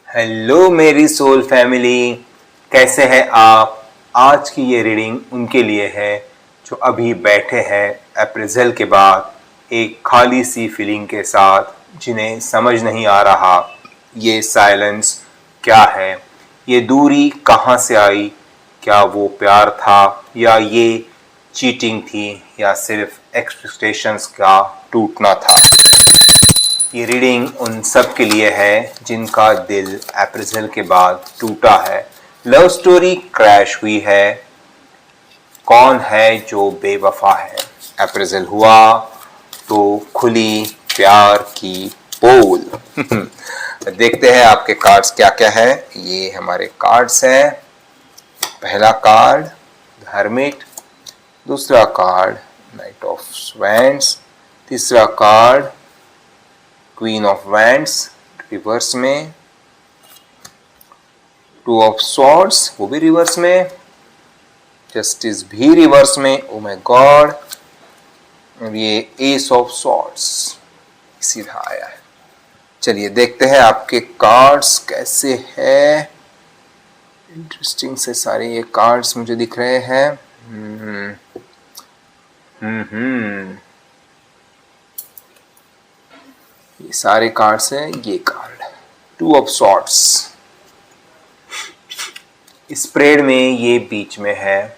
Hello मेरी soul family, कैसे हैं आप। आज की ये रीडिंग उनके लिए है जो अभी बैठे हैं अप्रेजल के बाद एक खाली सी फीलिंग के साथ, जिन्हें समझ नहीं आ रहा ये साइलेंस क्या है, ये दूरी कहाँ से आई, क्या वो प्यार था या ये चीटिंग थी या सिर्फ एक्सपेक्टेशंस का टूटना था। ये रीडिंग उन सब के लिए है जिनका दिल अप्रेजल के बाद टूटा है, लव स्टोरी क्रैश हुई है। कौन है जो बेवफा है। अप्रेजल हुआ तो खुली प्यार की पोल। देखते हैं आपके कार्ड्स क्या क्या है। ये हमारे कार्ड्स हैं। पहला कार्ड हर्मिट, दूसरा कार्ड नाइट ऑफ स्वैंड्स, तीसरा card queen of wands reverse में, टू ऑफ सॉर्ड्स वो भी रिवर्स में, जस्टिस भी रिवर्स में, ओ माय गॉड, और ये एस ऑफ सॉर्ड्स सीधा आया है। चलिए देखते हैं आपके कार्ड्स कैसे हैं। इंटरेस्टिंग से सारे ये कार्ड्स मुझे दिख रहे हैं। ये सारे कार्ड्स हैं। ये card two of swords spread में ये बीच में है,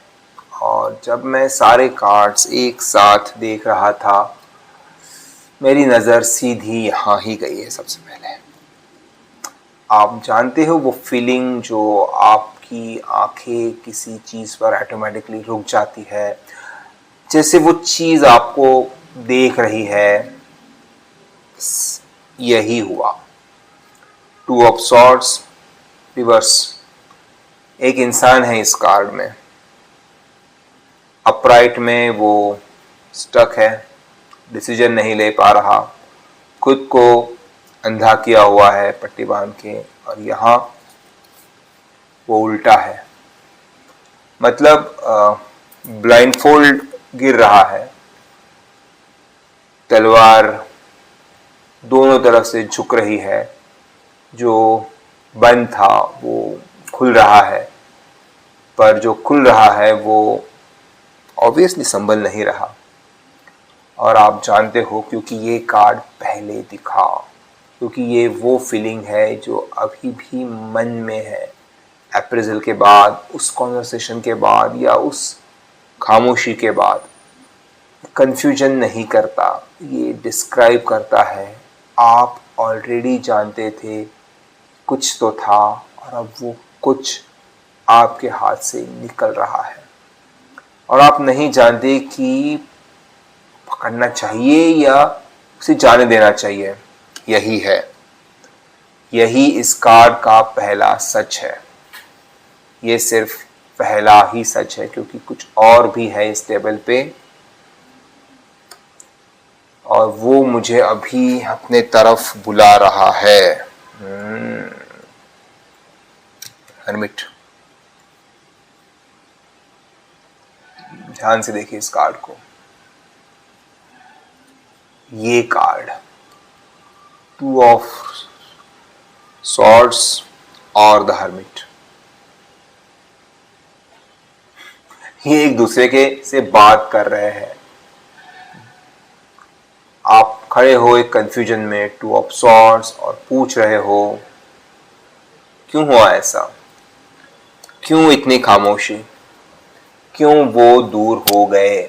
और जब मैं सारे कार्ड्स एक साथ देख रहा था मेरी नज़र सीधी यहाँ ही गई है। सबसे पहले आप जानते हो वो फीलिंग जो आपकी आंखें किसी चीज़ पर ऑटोमेटिकली रुक जाती है, जैसे वो चीज़ आपको देख रही है। यही हुआ। Two of swords reverse. एक इंसान है इस कार्ड में, अपराइट में वो स्टक है, डिसीजन नहीं ले पा रहा, खुद को अंधा किया हुआ है पट्टी बांध के, और यहाँ वो उल्टा है, मतलब ब्लाइंडफोल्ड गिर रहा है, तलवार दोनों तरफ से झुक रही है, जो बंद था वो खुल रहा है, पर जो खुल रहा है वो ऑब्वियसली संभल नहीं रहा। और आप जानते हो क्योंकि ये कार्ड पहले दिखा, क्योंकि ये वो फीलिंग है जो अभी भी मन में है। अप्रेजल के बाद, उस कॉन्वर्सेशन के बाद या उस खामोशी के बाद कंफ्यूजन नहीं करता, ये डिस्क्राइब करता है आप ऑलरेडी जानते थे कुछ तो था, और अब वो कुछ आपके हाथ से निकल रहा है और आप नहीं जानते कि पकड़ना चाहिए या उसे जाने देना चाहिए। यही है, यही इस कार्ड का पहला सच है। ये सिर्फ पहला ही सच है, क्योंकि कुछ और भी है इस टेबल पे, और वो मुझे अभी अपने तरफ बुला रहा है। हर्मिट, ध्यान से देखिए इस कार्ड को। ये कार्ड टू ऑफ सॉर्ड्स और द हर्मिट, ये एक दूसरे के से बात कर रहे हैं। आप खड़े हो एक कंफ्यूजन में, टू ऑफ सॉर्ड्स, और पूछ रहे हो क्यों हुआ ऐसा, क्यों इतनी खामोशी, क्यों वो दूर हो गए।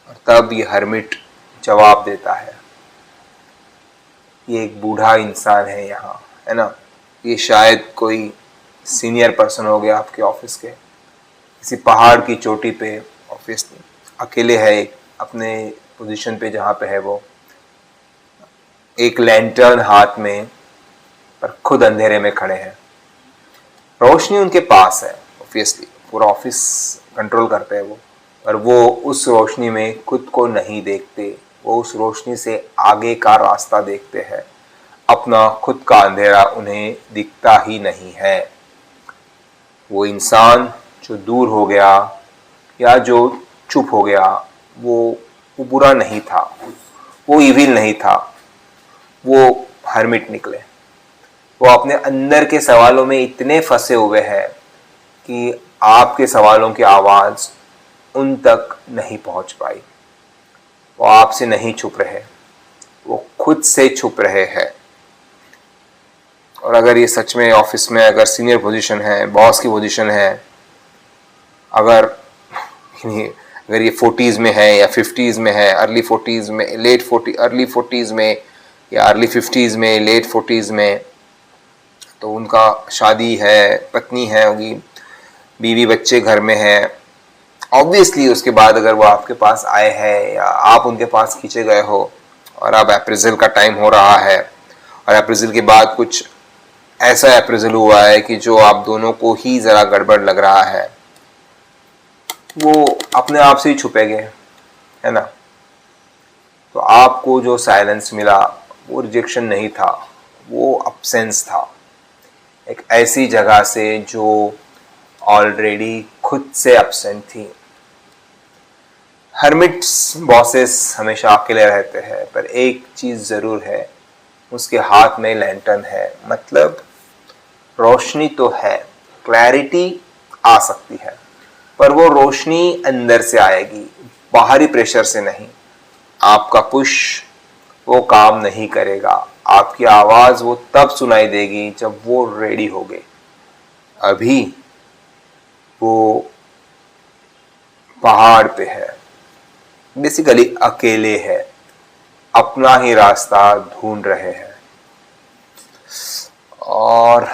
और तब ये हर्मिट जवाब देता है। ये एक बूढ़ा इंसान है यहाँ, है ना, ये शायद कोई सीनियर पर्सन हो गया आपके ऑफिस के, किसी पहाड़ की चोटी पे, ऑफिस अकेले है एक अपने पोजीशन पे जहाँ पे है वो, एक लैंटर्न हाथ में, पर खुद अंधेरे में खड़े हैं। रोशनी उनके पास है, ऑब्वियसली पूरा ऑफिस कंट्रोल करते हैं वो, पर वो उस रोशनी में खुद को नहीं देखते, वो उस रोशनी से आगे का रास्ता देखते हैं। अपना खुद का अंधेरा उन्हें दिखता ही नहीं है। वो इंसान जो दूर हो गया या जो चुप हो गया, वो बुरा नहीं था, वो इविल नहीं था, वो हर्मिट निकले। वो वो अपने अंदर के सवालों में इतने फंसे हुए हैं कि आपके सवालों की आवाज़ उन तक नहीं पहुंच पाई। वो आपसे नहीं छुप रहे, वो खुद से छुप रहे हैं। और अगर ये सच में ऑफिस में अगर सीनियर पोजीशन है, बॉस की पोजीशन है, अगर ये 40s में है या 50s में है, अर्ली 40s में, अर्ली 40s में या अर्ली 50s में, लेट 40s में, तो उनका शादी है, पत्नी है होगी, बीवी बच्चे घर में है, ऑब्वियसली उसके बाद अगर वो आपके पास आए हैं या आप उनके पास खींचे गए हो और अब अप्रेजल का टाइम हो रहा है और अप्रेजल के बाद कुछ ऐसा अप्रेजल हुआ है कि जो आप दोनों को ही ज़रा गड़बड़ लग रहा है, वो अपने आप से ही छुपेंगे, है ना। तो आपको जो साइलेंस मिला वो रिजेक्शन नहीं था, वो अब्सेंस था, एक ऐसी जगह से जो ऑलरेडी खुद से एब्सेंट थी। हर्मिट्स बॉसेस हमेशा अकेले रहते हैं, पर एक चीज़ ज़रूर है, उसके हाथ में लैंटर्न है, मतलब रोशनी तो है, क्लैरिटी आ सकती है, पर वो रोशनी अंदर से आएगी, बाहरी प्रेशर से नहीं। आपका पुश वो काम नहीं करेगा, आपकी आवाज़ वो तब सुनाई देगी जब वो रेडी होगे। अभी वो पहाड़ पे है, बेसिकली अकेले है, अपना ही रास्ता ढूंढ रहे हैं। और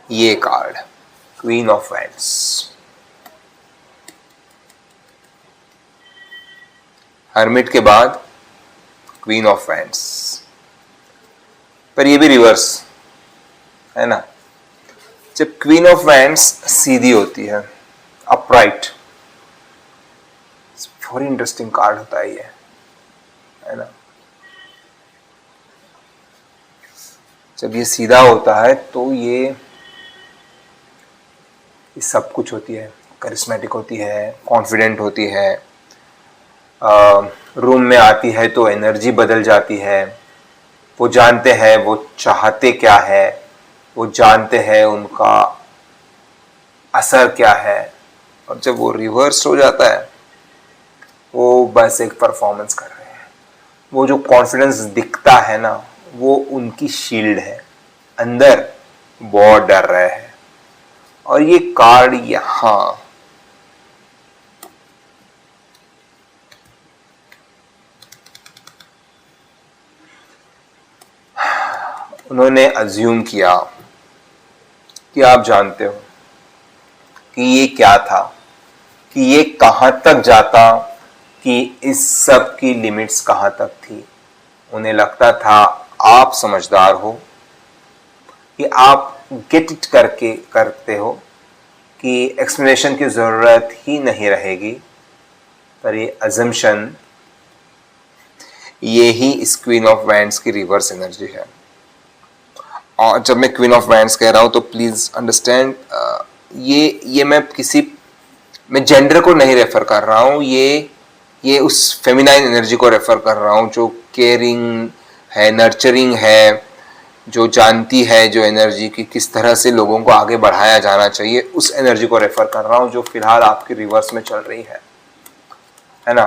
ये card queen of wands, hermit के बाद क्वीन ऑफ वैंड्स, पर ये भी रिवर्स है ना। जब क्वीन ऑफ वैंड्स सीधी होती है, अपराइट, बहुत इंटरेस्टिंग कार्ड होता है ये, है ना। जब ये सीधा होता है तो ये सब कुछ होती है, करिश्मेटिक होती है, कॉन्फिडेंट होती है, रूम में आती है तो एनर्जी बदल जाती है, वो जानते हैं वो चाहते क्या है, वो जानते हैं उनका असर क्या है। और जब वो रिवर्स हो जाता है, वो बस एक परफॉर्मेंस कर रहे हैं। वो जो कॉन्फिडेंस दिखता है ना, वो उनकी शील्ड है, अंदर बहुत डर रहे हैं। और ये कार्ड यहां उन्होंने अज्यूम किया कि आप जानते हो कि ये क्या था, कि ये कहां तक जाता, कि इस सब की लिमिट्स कहां तक थी। उन्हें लगता था आप समझदार हो, कि आप गेट इट करके करते हो, कि एक्सप्लेनेशन की ज़रूरत ही नहीं रहेगी। पर ये अजम्पशन, ये ही इस क्वीन ऑफ वैंड्स की रिवर्स एनर्जी है। और जब मैं क्वीन ऑफ वैंड्स कह रहा हूँ तो प्लीज़ अंडरस्टैंड, ये मैं जेंडर को नहीं रेफर कर रहा हूँ, ये उस फेमिनाइन एनर्जी को रेफर कर रहा हूँ जो केयरिंग है, नर्चरिंग है, जो जानती है जो एनर्जी की किस तरह से लोगों को आगे बढ़ाया जाना चाहिए, उस एनर्जी को रेफर कर रहा हूँ जो फिलहाल आपकी रिवर्स में चल रही है ना।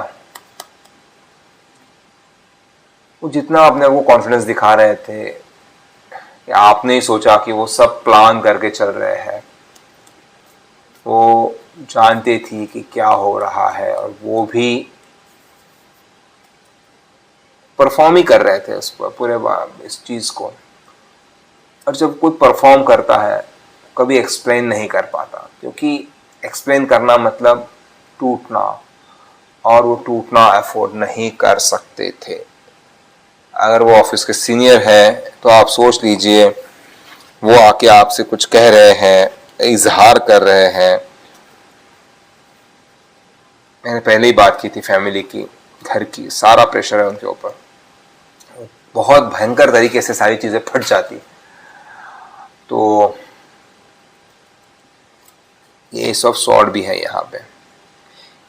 वो जितना अपने को कॉन्फिडेंस दिखा रहे थे, या आपने ही सोचा कि वो सब प्लान करके चल रहे हैं, वो जानते थी कि क्या हो रहा है और वो भी परफॉर्म ही कर रहे थे उस पर पूरे इस चीज़ को। और जब कोई परफॉर्म करता है कभी एक्सप्लेन नहीं कर पाता, क्योंकि एक्सप्लेन करना मतलब टूटना, और वो टूटना अफोर्ड नहीं कर सकते थे। अगर वो ऑफिस के सीनियर है तो आप सोच लीजिए, वो आके आपसे कुछ कह रहे हैं, इजहार कर रहे हैं। मैंने पहले ही बात की थी फैमिली की, घर की, सारा प्रेशर है उनके ऊपर, बहुत भयंकर तरीके से सारी चीज़ें फट जाती। तो ये एस ऑफ स्वॉर्ड भी है यहाँ पे।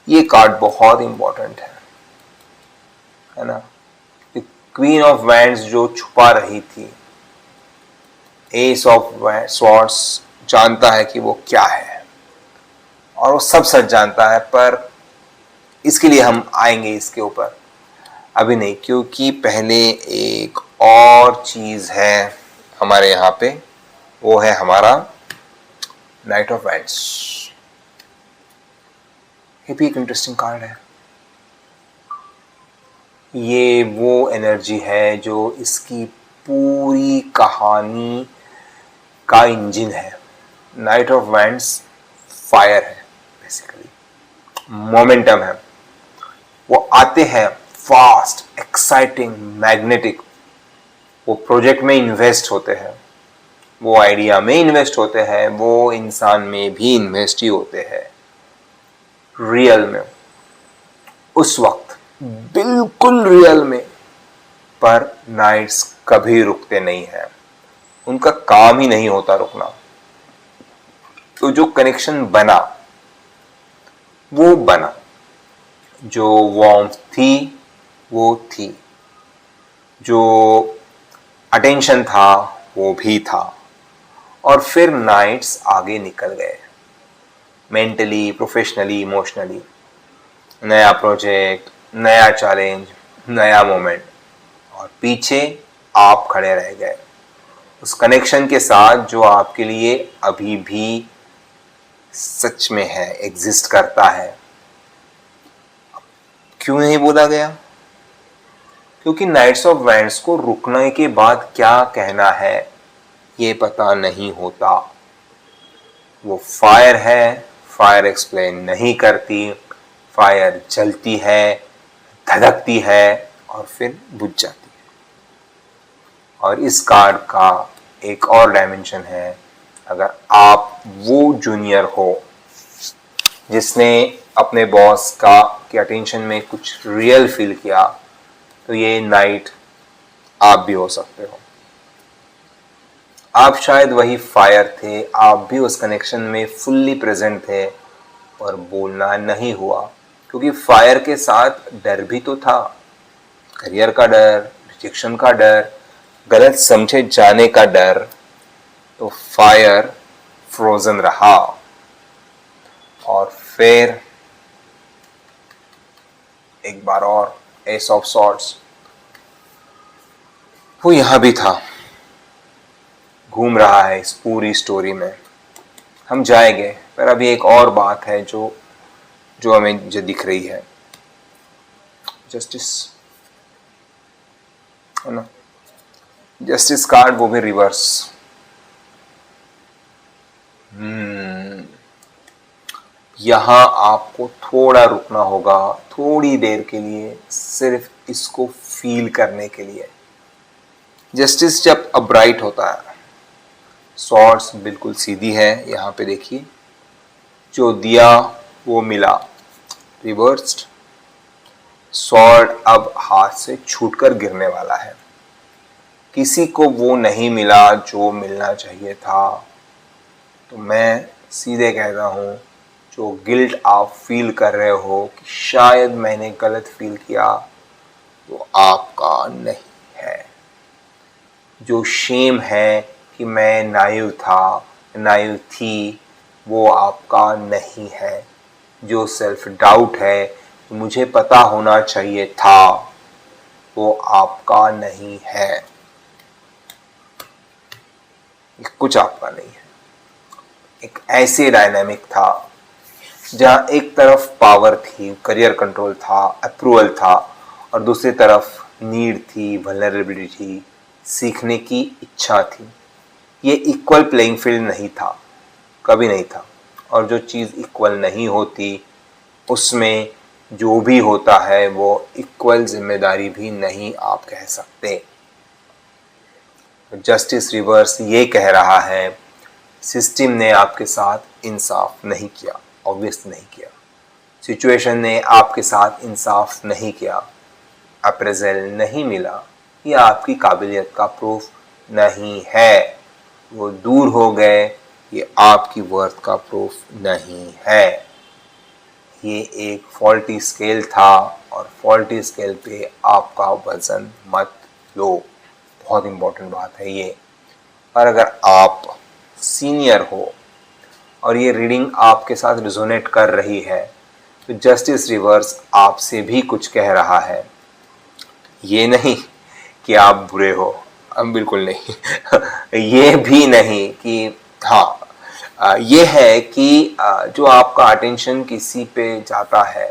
ये कार्ड बहुत इंपॉर्टेंट है ना। क्वीन ऑफ वैंड्स जो छुपा रही थी, एस ऑफ स्वॉर्ड्स जानता है कि वो क्या है और वो सब सच जानता है, पर इसके लिए हम आएंगे इसके ऊपर, अभी नहीं, क्योंकि पहले एक और चीज है हमारे यहाँ पे, वो है हमारा नाइट ऑफ वैंड्स। ये भी एक इंटरेस्टिंग कार्ड है। ये वो एनर्जी है जो इसकी पूरी कहानी का इंजन है। नाइट ऑफ वैंड्स फायर है, बेसिकली मोमेंटम है। वो आते हैं फास्ट, एक्साइटिंग, मैग्नेटिक। वो प्रोजेक्ट में इन्वेस्ट होते हैं, वो आइडिया में इन्वेस्ट होते हैं, वो इंसान में भी इन्वेस्ट ही होते हैं रियल में, उस वक्त बिल्कुल रियल में। पर नाइट्स कभी रुकते नहीं हैं, उनका काम ही नहीं होता रुकना। तो जो कनेक्शन बना वो बना, जो वार्मथ थी वो थी, जो अटेंशन था वो भी था, और फिर नाइट्स आगे निकल गए मेंटली, प्रोफेशनली, इमोशनली। नया प्रोजेक्ट, नया चैलेंज, नया मोमेंट, और पीछे आप खड़े रह गए उस कनेक्शन के साथ जो आपके लिए अभी भी सच में है, एग्जिस्ट करता है। क्यों नहीं बोला गया? क्योंकि नाइट्स ऑफ वैंड्स को रुकने के बाद क्या कहना है ये पता नहीं होता। वो फायर है, फायर एक्सप्लेन नहीं करती, फायर जलती है, धधकती है और फिर बुझ जाती है। और इस कार्ड का एक और डायमेंशन है, अगर आप वो जूनियर हो जिसने अपने बॉस का की अटेंशन में कुछ रियल फील किया, तो ये नाइट आप भी हो सकते हो। आप शायद वही फायर थे, आप भी उस कनेक्शन में फुल्ली प्रेजेंट थे, और बोलना नहीं हुआ क्योंकि फायर के साथ डर भी तो था, करियर का डर, रिजेक्शन का डर, गलत समझे जाने का डर। तो फायर फ्रोजन रहा, और फिर एक बार और एस ऑफ सॉर्ड्स, वो यहां भी था, घूम रहा है इस पूरी स्टोरी में। हम जाएंगे, पर अभी एक और बात है जो हमें जो दिख रही है, जस्टिस है ना। जस्टिस कार्ड, वो भी रिवर्स। यहां आपको थोड़ा रुकना होगा, थोड़ी देर के लिए, सिर्फ इसको फील करने के लिए। जस्टिस जब अपराइट होता है, सॉर्ड्स बिल्कुल सीधी है, यहाँ पे देखिए, जो दिया वो मिला, रिवर्स्ड। सॉर्ड अब हाथ से छूटकर गिरने वाला है, किसी को वो नहीं मिला जो मिलना चाहिए था। तो मैं सीधे कहता हूँ, जो गिल्ट आप फील कर रहे हो कि शायद मैंने गलत फील किया, वो आपका नहीं है। जो शेम है कि मैं नाइव था, नाइव थी, वो आपका नहीं है। जो सेल्फ डाउट है, मुझे पता होना चाहिए था, वो आपका नहीं है। कुछ आपका नहीं है। एक ऐसे डायनामिक था जहां एक तरफ पावर थी, करियर कंट्रोल था, अप्रूवल था, और दूसरी तरफ नीड थी, वल्नरेबिलिटी थी, सीखने की इच्छा थी। ये इक्वल प्लेइंग फील्ड नहीं था, कभी नहीं था। और जो चीज़ इक्वल नहीं होती, उसमें जो भी होता है वो इक्वल जिम्मेदारी भी नहीं आप कह सकते। जस्टिस रिवर्स ये कह रहा है, सिस्टम ने आपके साथ इंसाफ नहीं किया, ऑब्वियस नहीं किया। सिचुएशन ने आपके साथ इंसाफ नहीं किया, अप्रेजल नहीं मिला, या आपकी काबिलियत का प्रूफ नहीं है। वो दूर हो गए, ये आपकी वर्थ का प्रूफ नहीं है। ये एक फॉल्टी स्केल था और फॉल्टी स्केल पे आपका वजन मत लो। बहुत इंपॉर्टेंट बात है ये। और अगर आप सीनियर हो और ये रीडिंग आपके साथ रिजोनेट कर रही है तो जस्टिस रिवर्स आपसे भी कुछ कह रहा है। ये नहीं कि आप बुरे हो, बिल्कुल नहीं। ये भी नहीं कि हाँ, ये है कि जो आपका अटेंशन किसी पे जाता है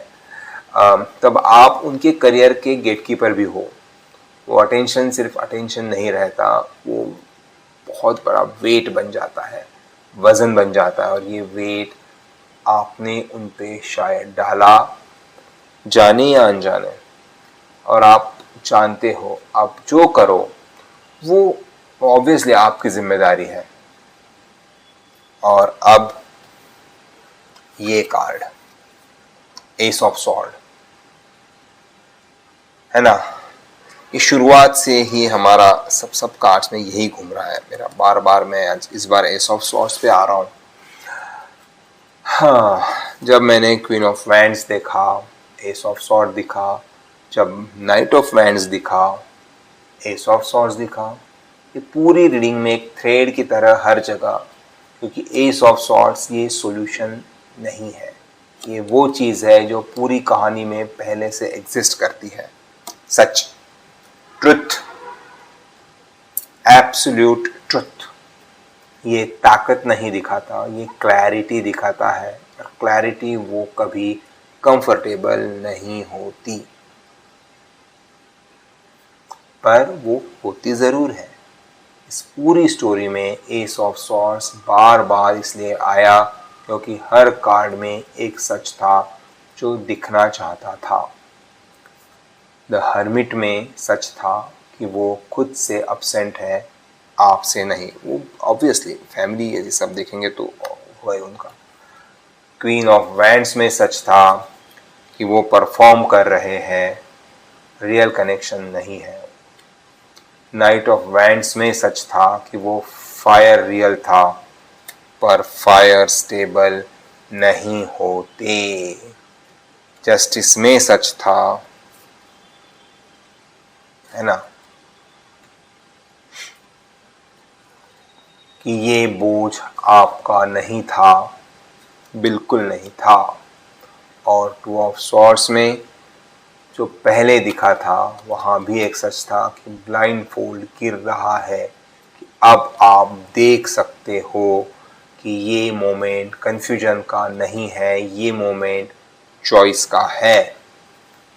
तब आप उनके करियर के गेटकीपर भी हो। वो अटेंशन सिर्फ अटेंशन नहीं रहता, वो बहुत बड़ा वेट बन जाता है, वजन बन जाता है। और ये वेट आपने उन पे शायद डाला, जाने या अनजाने, और आप जानते हो आप जो करो वो ऑब्वियसली आपकी जिम्मेदारी है। और अब ये कार्ड एस ऑफ सॉर्ड है ना, ये शुरुआत से ही हमारा सब कार्ड्स में यही घूम रहा है मेरा। बार बार मैं आज इस बार एस ऑफ सॉर्ड्स पे आ रहा हूँ। हाँ, जब मैंने क्वीन ऑफ वैंड्स देखा, एस ऑफ सॉर्ड दिखा, जब नाइट ऑफ वैंड्स दिखा, एस ऑफ सॉर्ड्स दिखा, ये पूरी रीडिंग में एक थ्रेड की तरह हर जगह, क्योंकि एस ऑफ सॉर्ड्स ये सॉल्यूशन नहीं है, ये वो चीज़ है जो पूरी कहानी में पहले से एग्जिस्ट करती है। सच, ट्रुथ, एब्सोल्यूट ट्रुथ। ये ताकत नहीं दिखाता, ये क्लैरिटी दिखाता है। और क्लैरिटी वो कभी कंफर्टेबल नहीं होती, पर वो होती ज़रूर है। इस पूरी स्टोरी में एस ऑफ सॉर्ड्स बार बार इसलिए आया क्योंकि हर कार्ड में एक सच था जो दिखना चाहता था। द हर्मिट में सच था कि वो खुद से अपसेंट है, आपसे नहीं। वो ऑब्वियसली फैमिली यदि सब देखेंगे तो हुआ ही उनका। क्वीन ऑफ वैंड्स में सच था कि वो परफॉर्म कर रहे हैं, रियल कनेक्शन नहीं है। नाइट ऑफ वैंड्स में सच था कि वो फायर रियल था, पर फायर स्टेबल नहीं होते। जस्टिस में सच था, है ना, कि ये बोझ आपका नहीं था, बिल्कुल नहीं था। और टू ऑफ सॉर्ड्स में जो पहले दिखा था वहाँ भी एक सच था कि ब्लाइंड फोल्ड गिर रहा है, कि अब आप देख सकते हो कि ये मोमेंट कंफ्यूजन का नहीं है, ये मोमेंट चॉइस का है।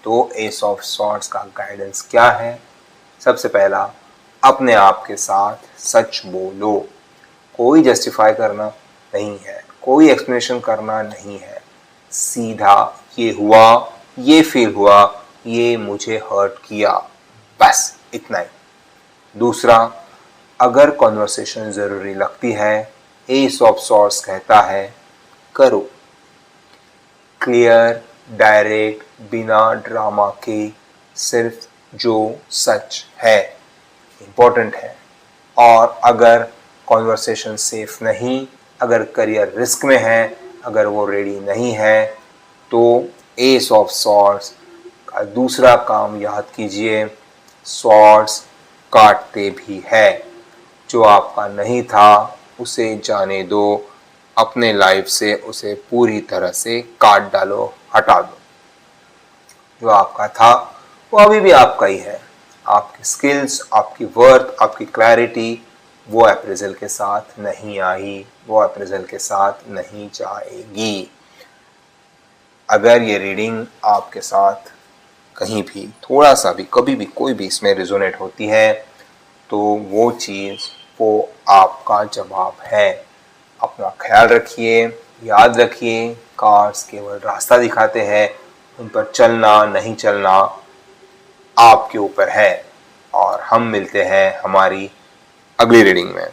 तो एस ऑफ सॉर्ड्स का गाइडेंस क्या है? सबसे पहला, अपने आप के साथ सच बोलो। कोई जस्टिफाई करना नहीं है, कोई एक्सप्लेनेशन करना नहीं है, सीधा ये हुआ, ये फील हुआ, ये मुझे हर्ट किया, बस इतना ही। दूसरा, अगर कॉन्वर्सेशन ज़रूरी लगती है, एस ऑफ सॉर्ड्स कहता है करो। क्लियर, डायरेक्ट, बिना ड्रामा के, सिर्फ जो सच है इम्पोर्टेंट है। और अगर कॉन्वर्सेशन सेफ नहीं, अगर करियर रिस्क में है, अगर वो रेडी नहीं है, तो एस ऑफ सॉर्ड्स का दूसरा काम याद कीजिए, सॉर्ड्स काटते भी है। जो आपका नहीं था उसे जाने दो, अपने लाइफ से उसे पूरी तरह से काट डालो, हटा दो। जो आपका था वो अभी भी आपका ही है। आपकी स्किल्स, आपकी वर्थ, आपकी क्लैरिटी वो अप्रेजल के साथ नहीं आई, वो अप्रेजल के साथ नहीं जाएगी। अगर ये रीडिंग आपके साथ कहीं भी थोड़ा सा भी, कभी भी, कोई भी इसमें रिजोनेट होती है तो वो चीज़ वो आपका जवाब है। अपना ख्याल रखिए, याद रखिए, कार्ड्स केवल रास्ता दिखाते हैं, उन पर चलना नहीं चलना आपके ऊपर है। और हम मिलते हैं हमारी अगली रीडिंग में।